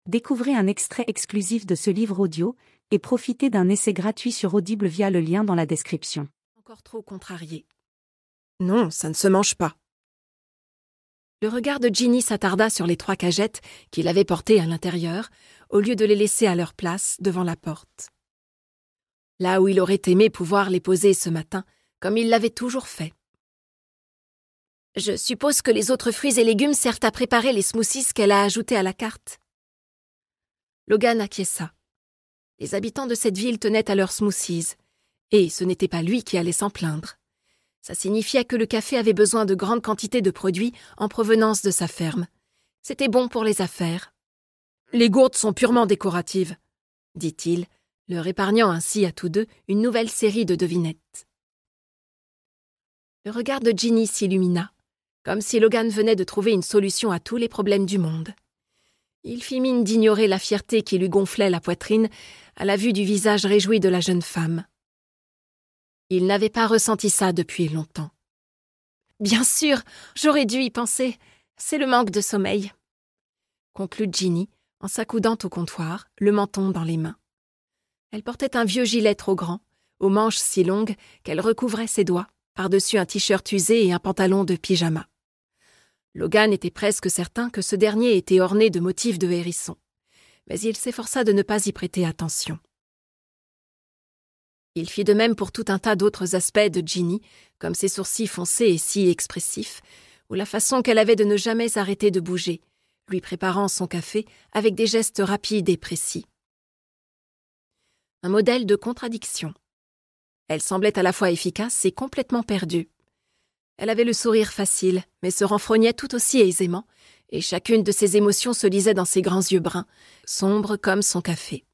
Découvrez un extrait exclusif de ce livre audio et profitez d'un essai gratuit sur Audible via le lien dans la description. Encore trop contrarié. Non, ça ne se mange pas. Le regard de Ginny s'attarda sur les 3 cagettes qu'il avait portées à l'intérieur, au lieu de les laisser à leur place devant la porte. Là où il aurait aimé pouvoir les poser ce matin, comme il l'avait toujours fait. Je suppose que les autres fruits et légumes servent à préparer les smoothies qu'elle a ajoutés à la carte. Logan acquiesça. Les habitants de cette ville tenaient à leurs smoothies, et ce n'était pas lui qui allait s'en plaindre. Ça signifiait que le café avait besoin de grandes quantités de produits en provenance de sa ferme. C'était bon pour les affaires. « Les gourdes sont purement décoratives », dit-il, leur épargnant ainsi à tous deux une nouvelle série de devinettes. Le regard de Ginny s'illumina, comme si Logan venait de trouver une solution à tous les problèmes du monde. Il fit mine d'ignorer la fierté qui lui gonflait la poitrine à la vue du visage réjoui de la jeune femme. Il n'avait pas ressenti ça depuis longtemps. « Bien sûr, j'aurais dû y penser. C'est le manque de sommeil. » conclut Ginny en s'accoudant au comptoir, le menton dans les mains. Elle portait un vieux gilet trop grand, aux manches si longues qu'elle recouvrait ses doigts, par-dessus un t-shirt usé et un pantalon de pyjama. Logan était presque certain que ce dernier était orné de motifs de hérisson, mais il s'efforça de ne pas y prêter attention. Il fit de même pour tout un tas d'autres aspects de Ginny, comme ses sourcils foncés et si expressifs, ou la façon qu'elle avait de ne jamais arrêter de bouger, lui préparant son café avec des gestes rapides et précis. Un modèle de contradiction. Elle semblait à la fois efficace et complètement perdue. Elle avait le sourire facile, mais se renfrognait tout aussi aisément, et chacune de ses émotions se lisait dans ses grands yeux bruns, sombres comme son café.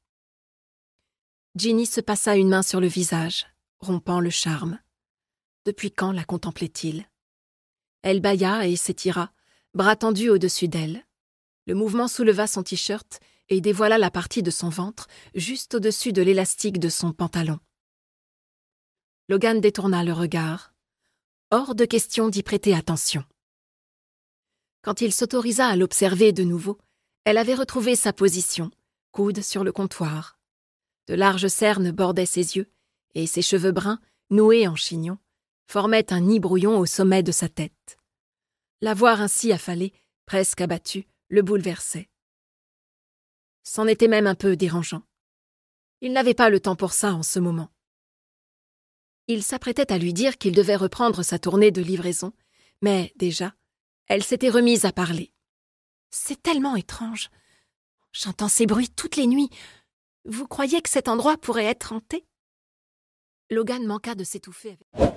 Ginny se passa une main sur le visage, rompant le charme. Depuis quand la contemplait-il? Elle bâilla et s'étira, bras tendus au-dessus d'elle. Le mouvement souleva son t-shirt et dévoila la partie de son ventre juste au-dessus de l'élastique de son pantalon. Logan détourna le regard. Hors de question d'y prêter attention. Quand il s'autorisa à l'observer de nouveau, elle avait retrouvé sa position, coude sur le comptoir. De larges cernes bordaient ses yeux, et ses cheveux bruns, noués en chignon, formaient un nid brouillon au sommet de sa tête. La voir ainsi affalée, presque abattue, le bouleversait. C'en était même un peu dérangeant. Il n'avait pas le temps pour ça en ce moment. Il s'apprêtait à lui dire qu'il devait reprendre sa tournée de livraison, mais déjà, elle s'était remise à parler. « C'est tellement étrange. J'entends ces bruits toutes les nuits. Vous croyez que cet endroit pourrait être hanté ?» Logan manqua de s'étouffer avec...